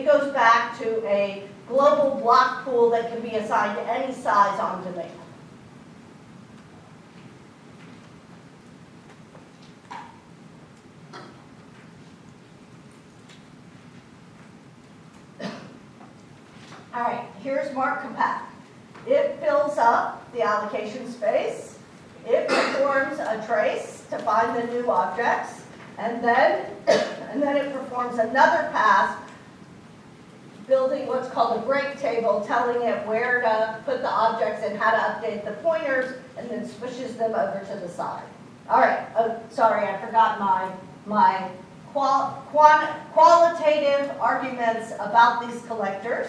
it goes back to a global block pool that can be assigned to any size on demand. All right, here's Mark Compact. It fills up the allocation space. It performs a trace to find the new objects, and then it performs another pass, building what's called a break table, telling it where to put the objects and how to update the pointers, and then swishes them over to the side. All right, sorry, I forgot my qualitative arguments about these collectors.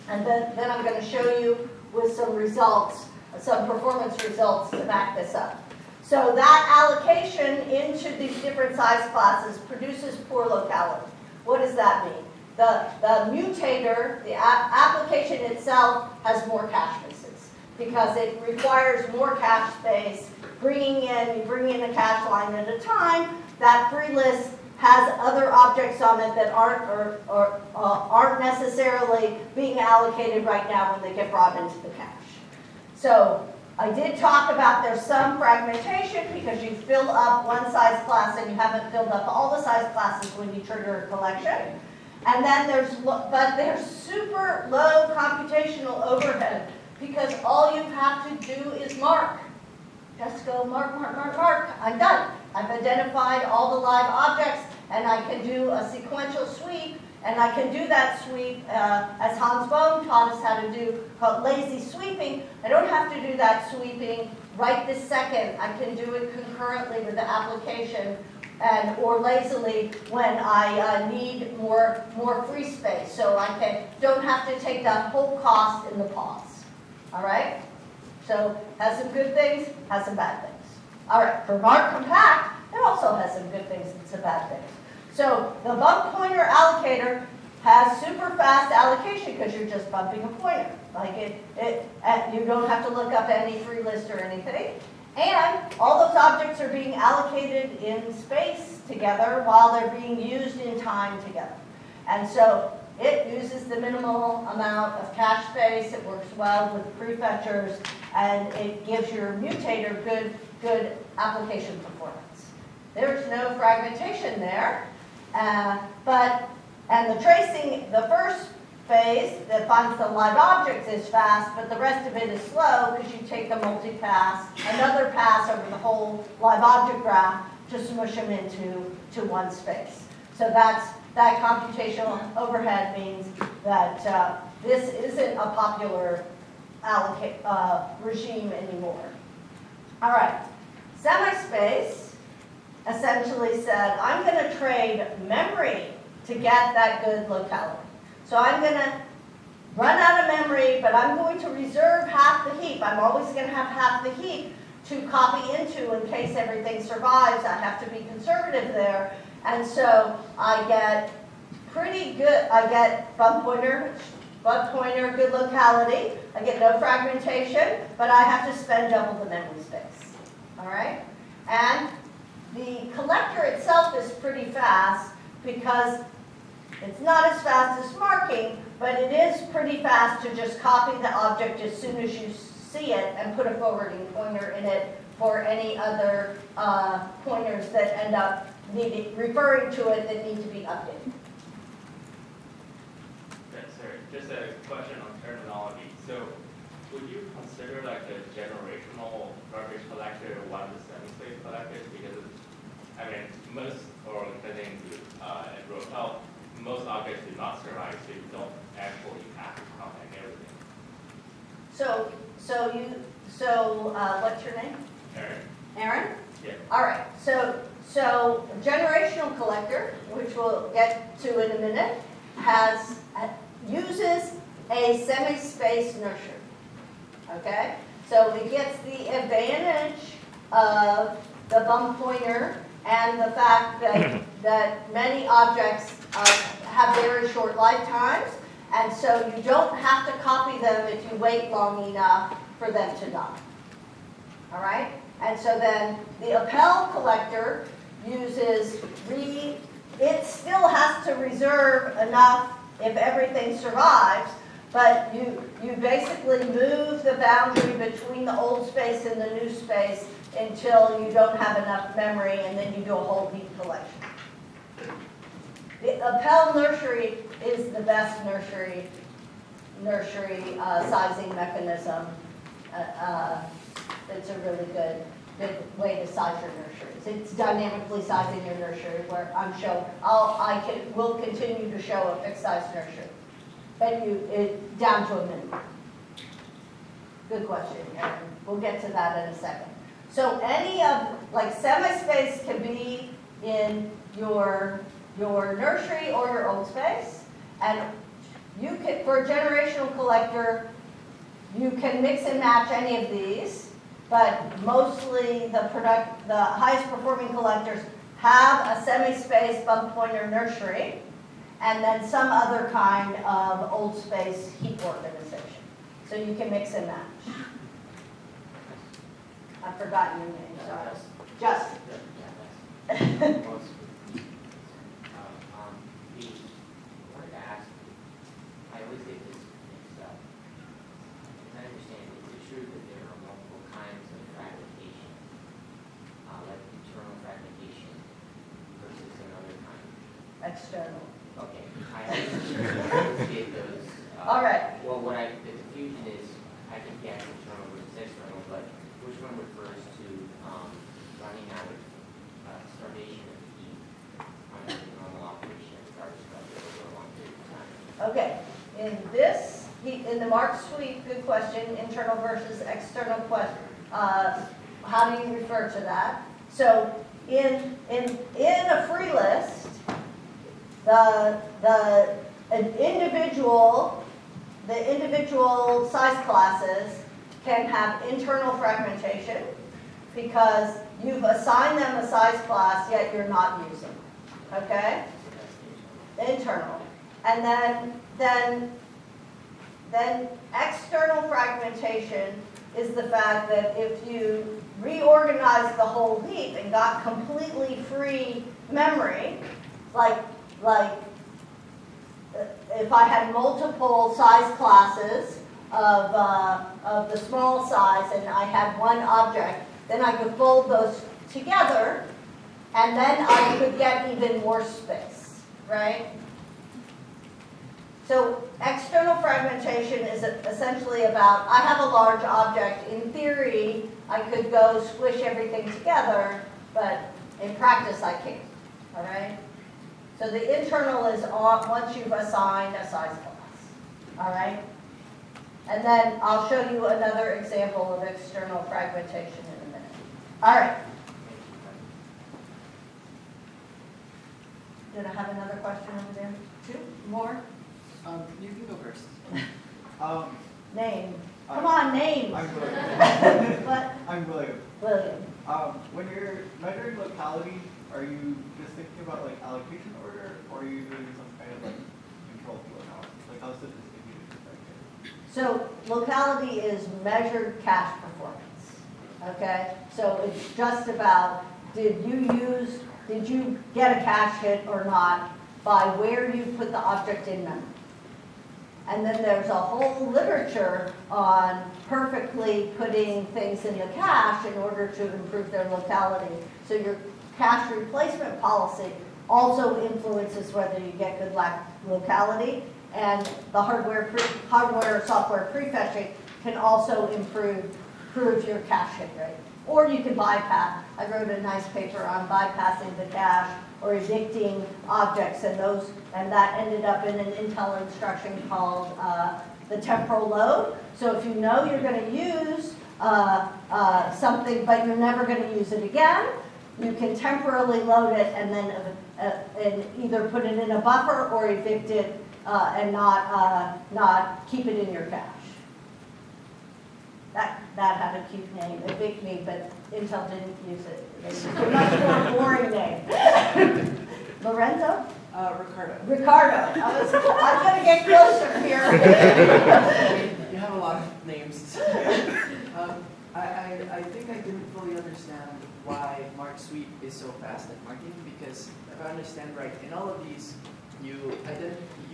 And then I'm going to show you with some results, some performance results to back this up. So that allocation into these different size classes produces poor locality. What does that mean? The mutator, the application itself, has more cache misses because it requires more cache space. You bring in a cache line at a time. That free list has other objects on it that aren't necessarily being allocated right now when they get brought into the cache. So I did talk about there's some fragmentation because you fill up one size class and you haven't filled up all the size classes when you trigger a collection. And then there's super low computational overhead because all you have to do is mark. Just go mark, I'm done. I've identified all the live objects, and I can do a sequential sweep, and I can do that sweep, as Hans Bohm taught us how to do, called lazy sweeping. I don't have to do that sweeping right this second. I can do it concurrently with the application or lazily when I need more free space. So I don't have to take that whole cost in the pause. All right? So has some good things, has some bad things. All right, for Mark Compact, it also has some good things and some bad things. So the bump pointer allocator has super fast allocation because you're just bumping a pointer. Like you don't have to look up any free list or anything. And all those objects are being allocated in space together while they're being used in time together. And so it uses the minimal amount of cache space. It works well with prefetchers, and it gives your mutator good application performance. There's no fragmentation there, and the tracing, the first phase that finds the live objects is fast, but the rest of it is slow because you take the multi-pass, another pass over the whole live object graph to smush them into one space. So that computational overhead means that this isn't a popular regime anymore. All right, semispace essentially said, I'm going to trade memory to get that good locality. So I'm going to run out of memory, but I'm going to reserve half the heap. I'm always going to have half the heap to copy into in case everything survives. I have to be conservative there. And so I get pretty good, I get bump pointer, good locality. I get no fragmentation, but I have to spend double the memory space. All right? And the collector itself is pretty fast because it's not as fast as marking, but it is pretty fast to just copy the object as soon as you see it and put a forwarding pointer in it for any other pointers that end up referring to it that need to be updated. Sorry, just a question on terminology. So would you consider like the generational garbage collector one of the semi-space collectors? Because most, or according to Rotel, most objects do not survive, so you don't actually have to count everything. So what's your name? Aaron? Aaron? Yeah. All right. So generational collector, which we'll get to in a minute, uses a semi-space nurture. Okay? So it gets the advantage of the bump pointer and the fact that many objects have very short lifetimes, and so you don't have to copy them if you wait long enough for them to die. All right? And so then the OPL collector uses it still has to reserve enough if everything survives, but you basically move the boundary between the old space and the new space until you don't have enough memory, and then you do a whole heap collection. The OPL nursery is the best nursery sizing mechanism. It's a really good way to size your nurseries. It's dynamically sizing your nursery, where we'll continue to show a fixed size nursery, but down to a minimum. Good question, Erin. We'll get to that in a second. So any of, like, semi-space can be in your nursery or your old space, and you can, for a generational collector, you can mix and match any of these, but mostly the highest performing collectors have a semi-space bump pointer nursery, and then some other kind of old space heap organization. So you can mix and match. I've forgotten your name, sorry. Justin. I wanted to ask, I always get this mixed up. As I understand it, is it true that there are multiple kinds of fragmentation, like internal fragmentation versus another kind? External. Okay, I always get those. All right. Well, the confusion is, I can guess internal versus external, but which one refers to running out of starvation of heat on a normal operation of garbage collector over a long period of time? Okay. In the Mark suite, good question, internal versus external question. How do you refer to that? So in a free list, the individual size classes can have internal fragmentation because you've assigned them a size class, yet you're not using it. Okay? Internal. And then external fragmentation is the fact that if you reorganize the whole heap and got completely free memory, like if I had multiple size classes of the small size and I had one object, then I could fold those together and then I could get even more space, right? So external fragmentation is essentially about, I have a large object. In theory, I could go squish everything together, but in practice I can't, all right? So the internal is once you've assigned a size class, all right? And then I'll show you another example of external fragmentation in a minute. All right. Did I have another question over there? Two more? You can go first. Name. Come on, name. I'm William. What? I'm William. William. When you're measuring locality, are you just thinking about like allocation order, or are you doing some kind of like control flow analysis? Like how sophisticated is that? So locality is measured cache performance. Okay? So it's just about did you get a cache hit or not by where you put the object in memory. And then there's a whole literature on perfectly putting things in the cache in order to improve their locality. So your cache replacement policy also influences whether you get good locality, and the hardware software prefetching can also improve your cache hit rate. Or you can bypass. I wrote a nice paper on bypassing the cache or evicting objects, and that ended up in an Intel instruction called the temporal load. So if you know you're going to use something, but you're never going to use it again, you can temporarily load it and then and either put it in a buffer or evict it and not keep it in your cache. That had a cute name, evict me, but Intel didn't use it. They used a much more boring name. Lorenzo? Ricardo. I'm going to get closer here. You have a lot of names. I think I didn't fully understand why Mark Suite is so fast at marking, because if I understand right, in all of these, you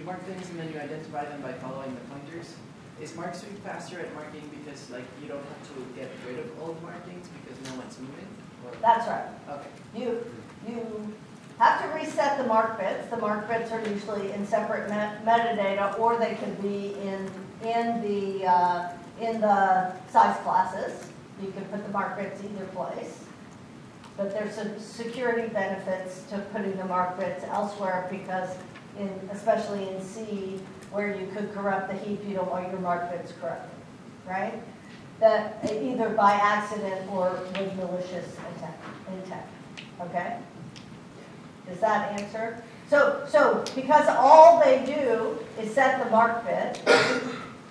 you mark things and then you identify them by following the pointers. Is Mark Sweep faster at marking because like you don't have to get rid of old markings because no one's moving? Or? That's right. Okay. You have to reset the mark bits. The mark bits are usually in separate metadata, or they could be in the size classes. You can put the mark bits either place. But there's some security benefits to putting the mark bits elsewhere because, especially in C, where you could corrupt the heap, you don't want your mark bits corrupted, right? That either by accident or with malicious intent. Okay? Does that answer? So because all they do is set the mark bit,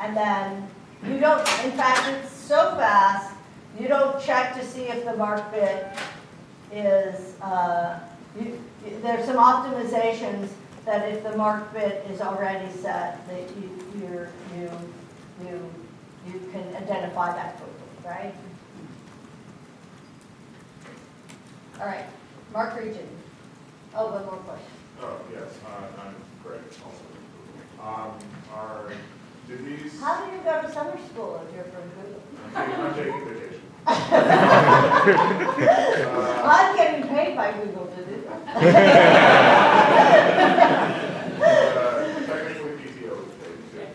and then you don't, in fact, it's so fast, you don't check to see if the mark bit is, there's some optimizations that if the mark bit is already set, that you can identify that quickly, right? All right, mark region. Oh, one more question. Oh, yes, I'm Greg also. Did these? How do you go to summer school if you're from Google? I'm taking vacation. I'm getting paid by Google to do that. Technically, PTO is paid too.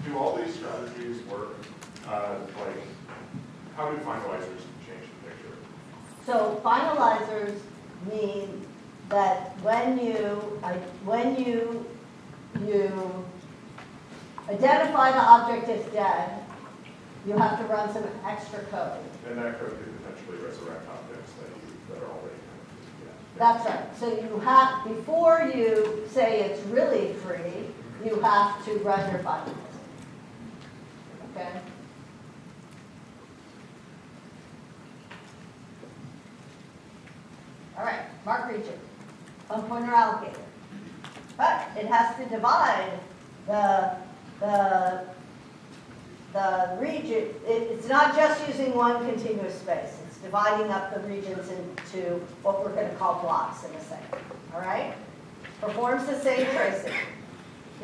Do all these strategies work? Like, how do finalizers change the picture? So finalizers mean that when you identify the object as dead, you have to run some extra code. And that code could potentially resurrect objects that are already kind of, yeah. That's right. So you have, before you say it's really free, you have to run your finalizer. Okay? All right, mark region, pointer allocator. But it has to divide the region. It's not just using one continuous space. It's dividing up the regions into what we're going to call blocks in a second. All right? Performs the same tracing.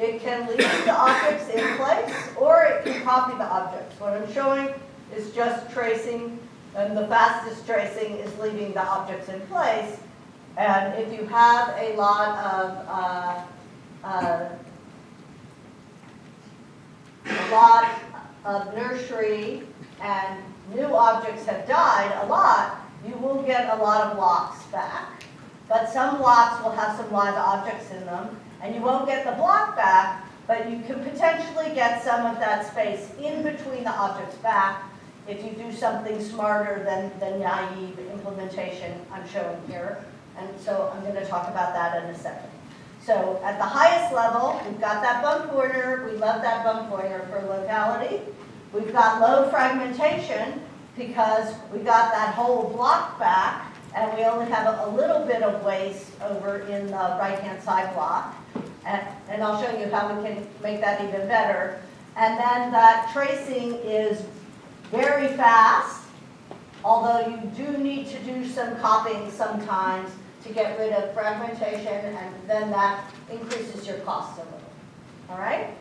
It can leave the objects in place, or it can copy the objects. What I'm showing is just tracing, and the fastest tracing is leaving the objects in place. And if you have a lot of nursery and new objects have died a lot, you will get a lot of blocks back. But some blocks will have some live objects in them, and you won't get the block back, but you can potentially get some of that space in between the objects back if you do something smarter than the naive implementation I'm showing here. And so I'm going to talk about that in a second. So at the highest level, we've got that bump pointer. We love that bump pointer for locality. We've got low fragmentation because we got that whole block back, and we only have a little bit of waste over in the right-hand side block. And I'll show you how we can make that even better. And then that tracing is very fast, although you do need to do some copying sometimes to get rid of fragmentation, and then that increases your cost a little. All right?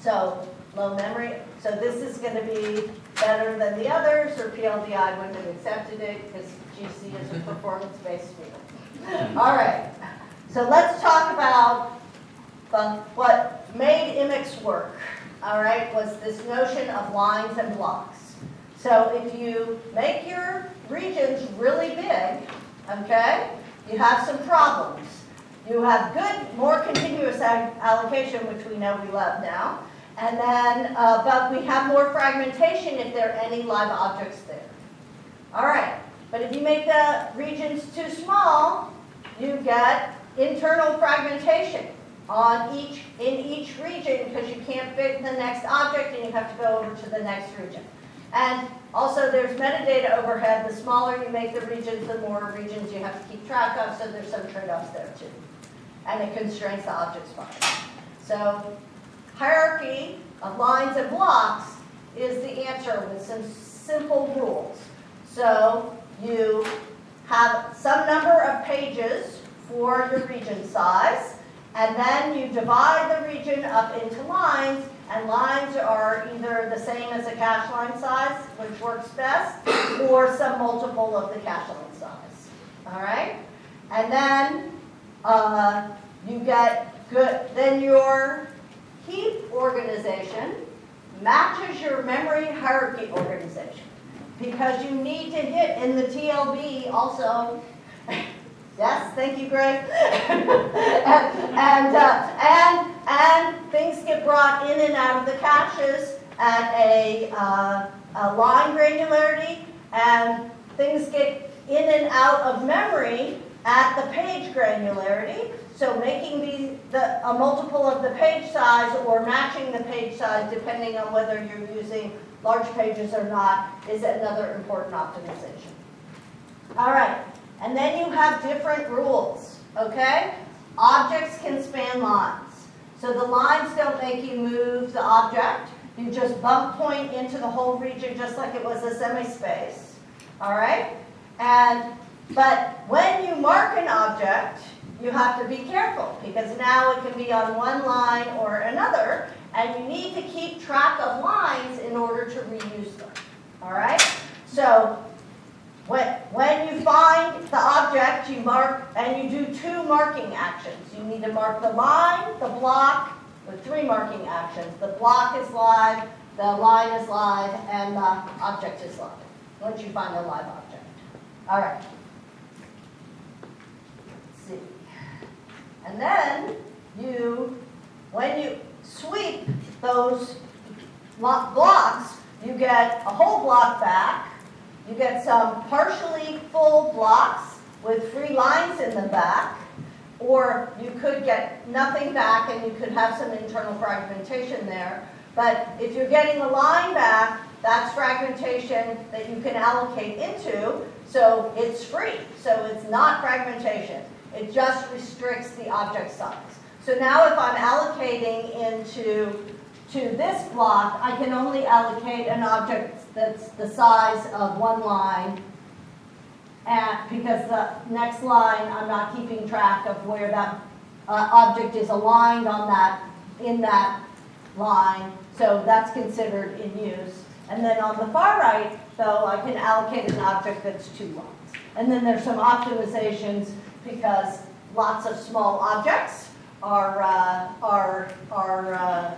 So low memory. So this is going to be better than the others, or PLDI wouldn't have accepted it because GC is a performance-based field. All right. So let's talk about what made IMIX work. All right, was this notion of lines and blocks. So if you make your regions really big, okay, you have some problems. You have good, more continuous allocation, which we know we love now. And then, but we have more fragmentation if there are any live objects there. All right, but if you make the regions too small, you get internal fragmentation in each region because you can't fit the next object and you have to go over to the next region. And also there's metadata overhead. The smaller you make the regions, the more regions you have to keep track of, so there's some trade-offs there too. And it constrains the object size. So hierarchy of lines and blocks is the answer with some simple rules. So you have some number of pages for your region size, and then you divide the region up into lines, and lines are either the same as a cache line size, which works best, or some multiple of the cache line size. All right? And then you get good, then your heap organization matches your memory hierarchy organization, because you need to hit in the TLB also. Yes, thank you, Greg. and things get brought in and out of the caches at a line granularity, and things get in and out of memory at the page granularity. So making a multiple of the page size or matching the page size, depending on whether you're using large pages or not, is another important optimization. All right. And then you have different rules, okay? Objects can span lines. So the lines don't make you move the object. You just bump point into the whole region just like it was a semi-space, all right? But when you mark an object, you have to be careful, because now it can be on one line or another, and you need to keep track of lines in order to reuse them, all right? So when you find the object, you mark, and you do two marking actions. You need to mark the line, the block, with three marking actions. The block is live, the line is live, and the object is live, once you find a live object. All right. Let's see. And then when you sweep those blocks, you get a whole block back. You get some partially full blocks with free lines in the back, or you could get nothing back and you could have some internal fragmentation there. But if you're getting a line back, that's fragmentation that you can allocate into, so it's free. So it's not fragmentation. It just restricts the object size. So now if I'm allocating into this block, I can only allocate an object that's the size of one line, and because the next line I'm not keeping track of where that object is aligned in that line, so that's considered in use. And then on the far right, though, I can allocate an object that's two lines. And then there's some optimizations, because lots of small objects are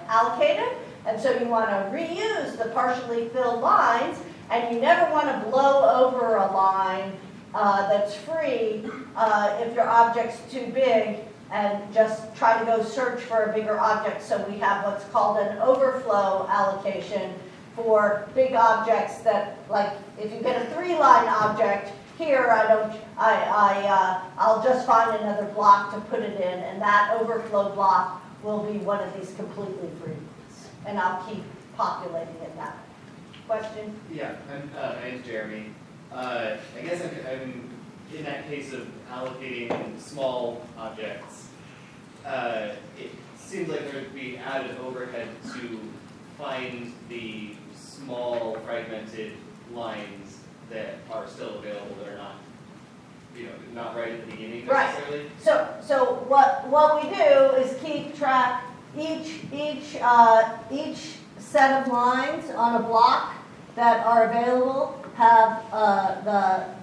allocated, and so you want to reuse the partially filled lines, and you never want to blow over a line that's free if your object's too big, and just try to go search for a bigger object. So we have what's called an overflow allocation for big objects that, like, if you get a 3-line object, here I'll just find another block to put it in, and that overflow block will be one of these completely free ones, and I'll keep populating it that way. Question? Yeah, my name's Jeremy. I guess I'm in that case of allocating small objects. It seems like there would be added overhead to find the small fragmented lines that are still available, that are not, not right at the beginning necessarily. Right. So what we do is keep track. Each set of lines on a block that are available have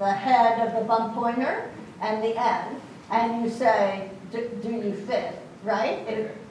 the head of the bump pointer and the end, and you say, do you fit, right?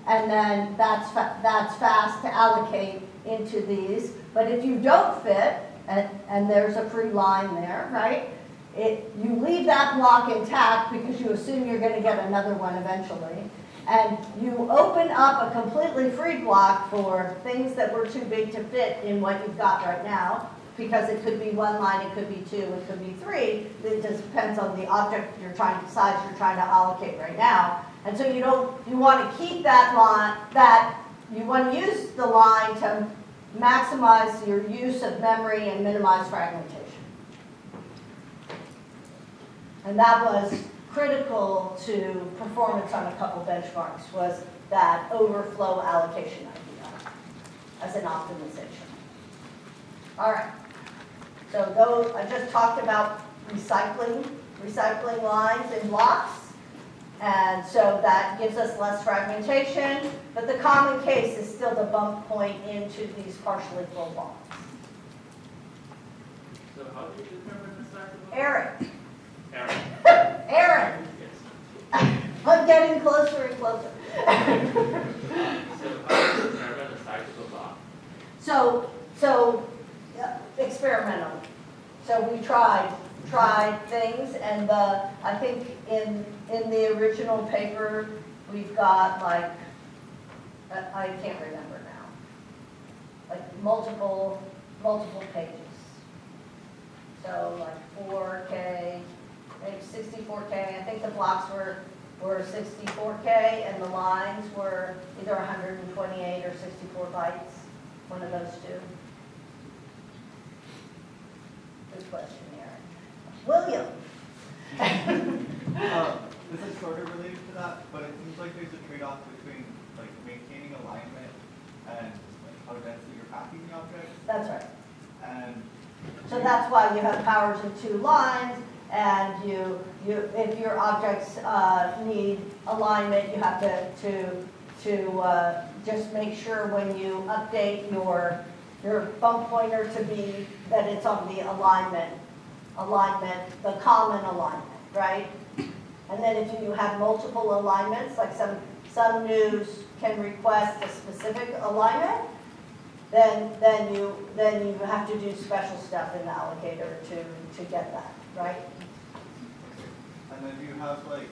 And then that's fast to allocate into these. But if you don't fit, and there's a free line there, right? You leave that block intact because you assume you're going to get another one eventually. And you open up a completely free block for things that were too big to fit in what you've got right now, because it could be one line, it could be two, it could be three. It just depends on the object size you're trying to allocate right now. And so you want to keep that line, you want to use the line to maximize your use of memory and minimize fragmentation. And that was critical to performance on a couple benchmarks, was that overflow allocation idea as an optimization. All right. So I just talked about recycling lines in blocks. And so that gives us less fragmentation, but the common case is still the bump point into these partially full blocks. So how do you determine the size of the Aaron, Aaron. Aaron, Yes. I'm getting closer and closer. So how do you determine the size of the block? So experimentally. So we tried things, and I think in the original paper, we've got like, I can't remember now, like multiple pages. So like 4K, maybe 64K. I think the blocks were 64K, and the lines were either 128 or 64 bytes, one of those two. Good question, Aaron. William? This is sort of related to that, but it seems like there's a trade-off between like maintaining alignment and like how densely you're packing the objects. That's right. And So that's why you have powers of two lines, and if your objects need alignment, you have to just make sure when you update your bump pointer to be that it's on the alignment, the common alignment, right? And then if you have multiple alignments, like some news can request a specific alignment, then you have to do special stuff in the allocator to get that, right? And then you have like,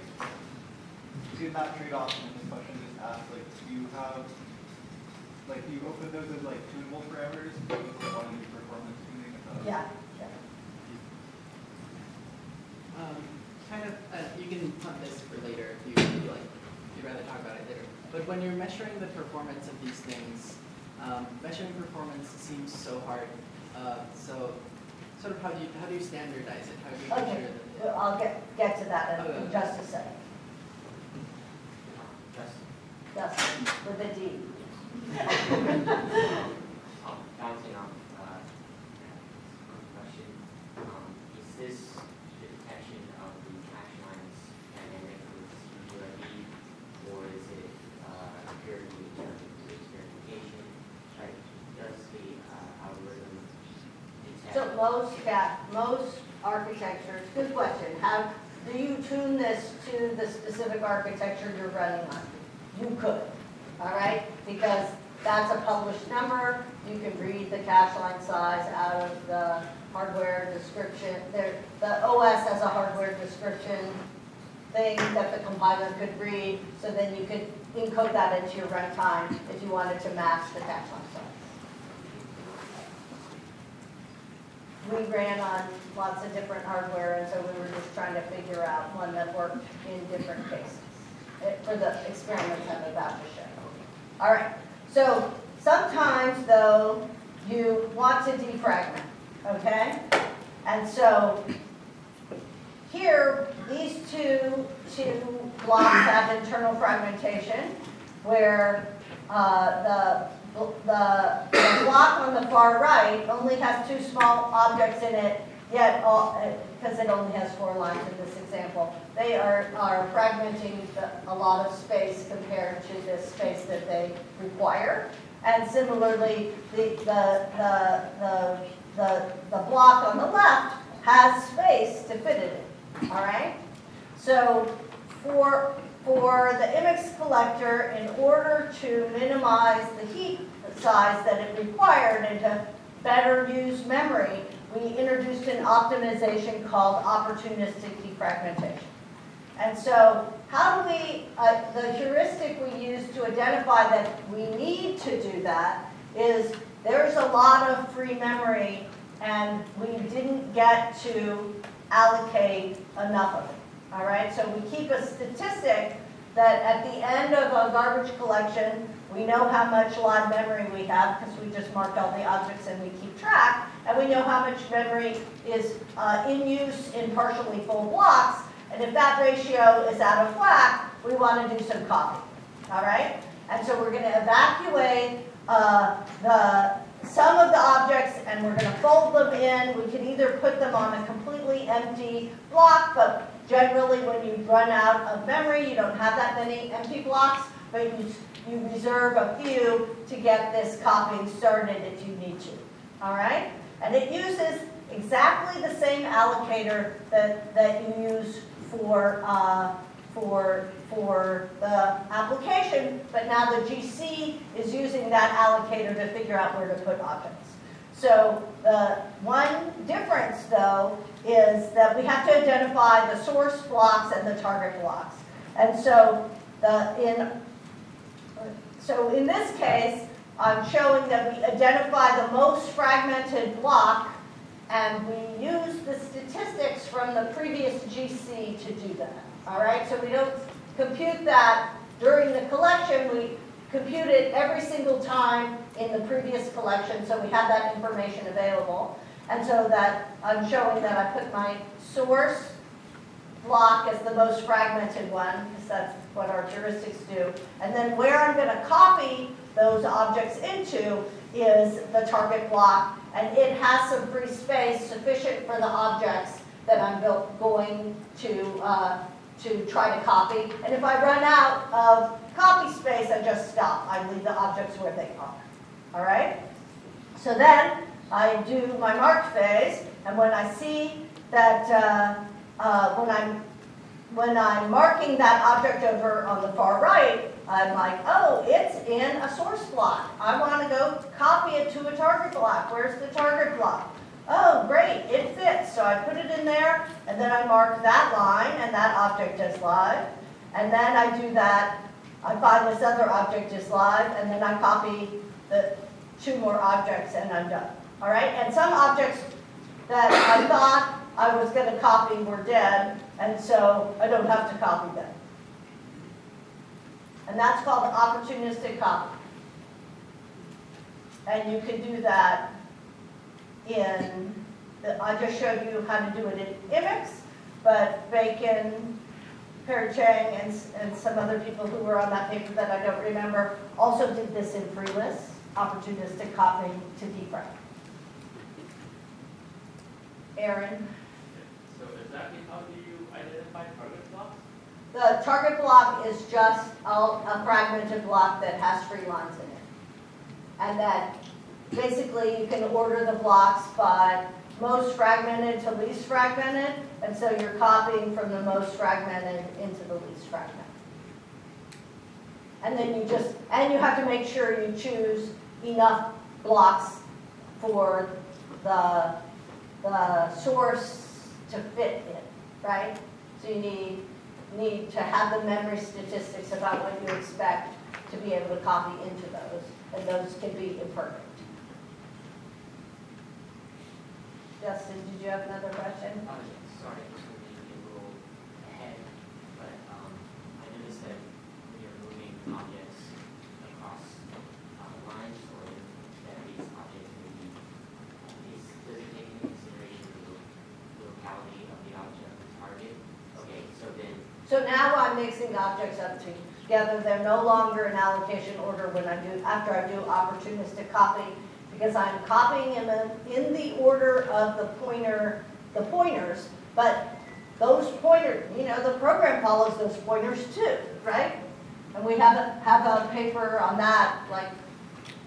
in that trade-off, and this question just asked, like, do you have, like, you open those as like tunable parameters, but you also want to do performance tuning of those? Yeah. You can punt this for later if you like. If you'd rather talk about it later. But when you're measuring the performance of these things, measuring performance seems so hard. So, sort of how do you standardize it? How do you make Okay, sure that I'll get to that in just a second. Justin, with a D. Bouncing off question, is this the detection of the cache lines dynamic with URV, or is it purely experimentation? Like, does the algorithm detect? So most architectures, good question. How do you tune this to the specific architecture you're running on? You could, all right? Because that's a published number. You can read the cache line size out of the hardware description. The OS has a hardware description thing that the compiler could read, so then you could encode that into your runtime if you wanted to match the cache line size. We ran on lots of different hardware, and so we were just trying to figure out one that worked in different cases for the experiments I'm about to show. All right, so sometimes, though, you want to defragment, okay? And so here, these two blocks have internal fragmentation, where the block on the far right only has two small objects in it, yet because it only has 4 lines in this example, they are fragmenting a lot of space compared to the space that they require. And similarly, the block on the left has space to fit it in. All right. So for the MX collector, in order to minimize the heap size that it required and to better use memory, we introduced an optimization called opportunistic defragmentation. And so how do we, the heuristic we use to identify that we need to do that is there's a lot of free memory and we didn't get to allocate enough of it. All right, so we keep a statistic that at the end of a garbage collection, we know how much live memory we have because we just marked all the objects and we keep track, and we know how much memory is in use in partially full blocks, and if that ratio is out of whack, we want to do some copy. All right, and so we're going to evacuate some of the objects and we're going to fold them in. We can either put them on a completely empty block, but generally when you run out of memory, you don't have that many empty blocks, but you reserve a few to get this copying started if you need to. All right? And it uses exactly the same allocator that you use for the application, but now the GC is using that allocator to figure out where to put objects. So the one difference, though, is that we have to identify the source blocks and the target blocks. And so in this case, I'm showing that we identify the most fragmented block, and we use the statistics from the previous GC to do that. All right, so we don't compute that during the collection. We compute it every single time in the previous collection, so we have that information available. And so that I'm showing that I put my source block as the most fragmented one, because that's what our heuristics do. And then where I'm going to copy those objects into is the target block, and it has some free space sufficient for the objects that I'm going to try to copy. And if I run out of copy space, I just stop. I leave the objects where they are. All right? So then I do my mark phase, and when I see that when I'm marking that object over on the far right, I'm like, oh, it's in a source block. I want to go copy it to a target block. Where's the target block? Oh, great, it fits. So I put it in there, and then I mark that line, and that object is live. And then I do that. I find this other object is live, and then I copy the 2 more objects, and I'm done. All right? And some objects that I thought I was going to copy were dead, and so I don't have to copy them. And that's called opportunistic copy. And you can do that I just showed you how to do it in IMIX, but Bacon, Perry-Chang, and some other people who were on that paper that I don't remember also did this in FreeList, opportunistic copying to defrag. Aaron? So exactly how do you identify target blocks? The target block is just a fragmented block that has free lines in it. And that basically you can order the blocks by most fragmented to least fragmented, and so you're copying from the most fragmented into the least fragmented. And then you have to make sure you choose enough blocks for the source to fit in, right? So you need to have the memory statistics about what you expect to be able to copy into those, and those can be imperfect. Justin, did you have another question? Sorry, this will be a little ahead, but I noticed that when you're moving objects across lines, or that these objects may be, does it take into consideration the locality of the object, the target? Okay, so then. So now I'm mixing objects up together. They're no longer in allocation order after I do opportunistic copy, because I'm copying in the order of the pointers, but those pointers, the program follows those pointers too, right? And we have a paper on that, like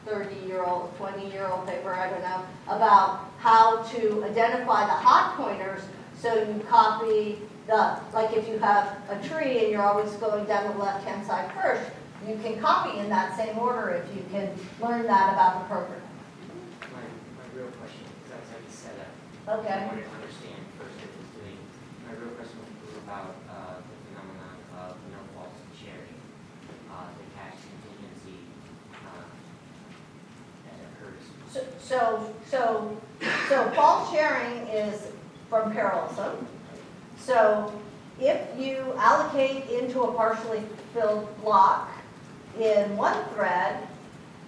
30-year-old, 20-year-old paper, I don't know, about how to identify the hot pointers. So you copy like if you have a tree and you're always going down the left-hand side first, you can copy in that same order if you can learn that about the program. My real question, because that's like a setup. Okay. I wanted to understand first what it's doing. My real question was about the phenomenon of no false sharing, the cache contingency that occurs. So false sharing is from parallelism. So if you allocate into a partially filled block in one thread,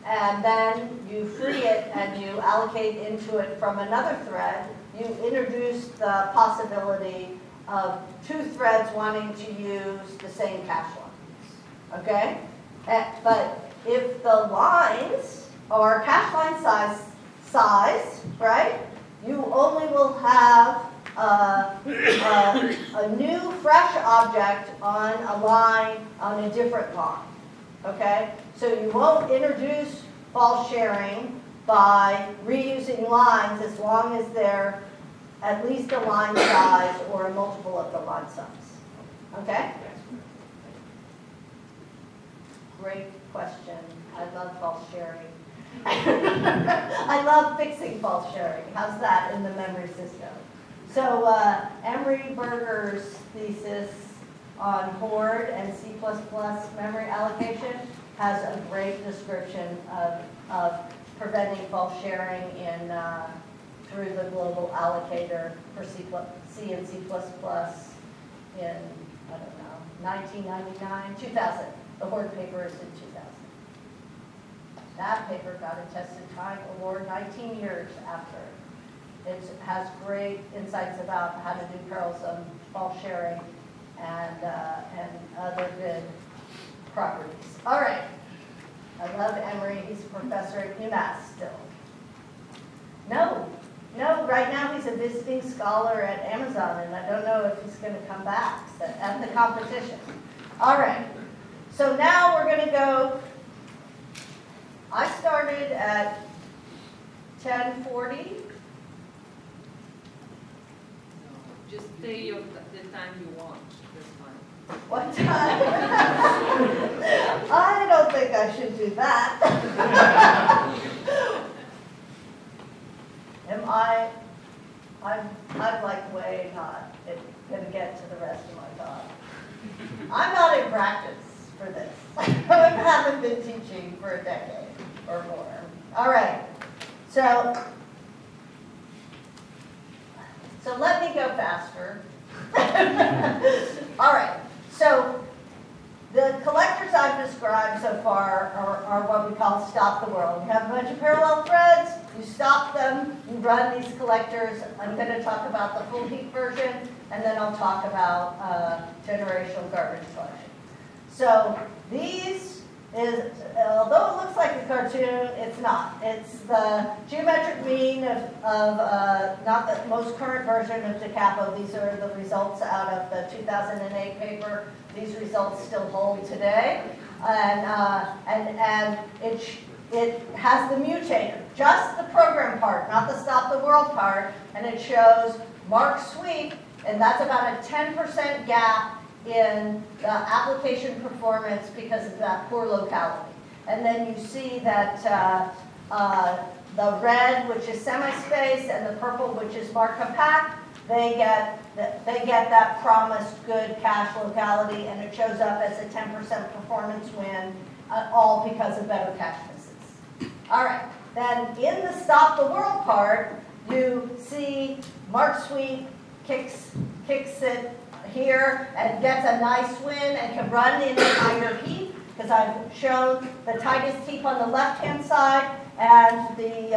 and then you free it and you allocate into it from another thread, you introduce the possibility of 2 threads wanting to use the same cache lines. Okay? But if the lines are cache line size, right, you only will have a new, fresh object on a line on a different line. Okay? So you won't introduce false sharing by reusing lines as long as they're at least a line size or a multiple of the line size. Okay? Great question. I love false sharing. I love fixing false sharing. How's that in the memory system? So Emery Berger's thesis on Horde and C++ memory allocation has a great description of preventing false sharing in through the global allocator for C and C++ in, I don't know, 1999, 2000. The Horde paper is in 2000. That paper got a Tested Time Award 19 years after. It has great insights about how to do parallelism, false sharing, and other good properties. All right. I love Emery. He's a professor at UMass still. No, right now he's a visiting scholar at Amazon, and I don't know if he's going to come back at the competition. All right. So now we're going to go. I started at 10:40. Just stay the time you want, that's fine. What time? I don't think I should do that. I'm like way not going to get to the rest of my talk. I'm not in practice for this. I haven't been teaching for a decade or more. All right. So let me go faster. All right. So the collectors I've described so far are what we call stop the world. You have a bunch of parallel threads, you stop them, you run these collectors. I'm going to talk about the full heap version, and then I'll talk about generational garbage collection. So these is, although it looks like a cartoon, it's not. It's the geometric mean of not the most current version of DeCapo. These are the results out of the 2008 paper. These results still hold today. And it has the mutator, just the program part, not the stop the world part, and it shows mark sweep, and that's about a 10% gap in the application performance because of that poor locality. And then you see that the red, which is semi-space, and the purple, which is mark compact, they get that promised good cache locality, and it shows up as a 10% performance win, all because of better cache misses. All right, then in the stop the world part, you see mark sweep kicks it here and gets a nice win and can run in a tighter heap, because I've shown the tightest heap on the left-hand side and the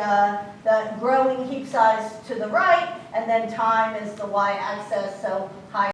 growing heap size to the right, and then time is the y-axis, so higher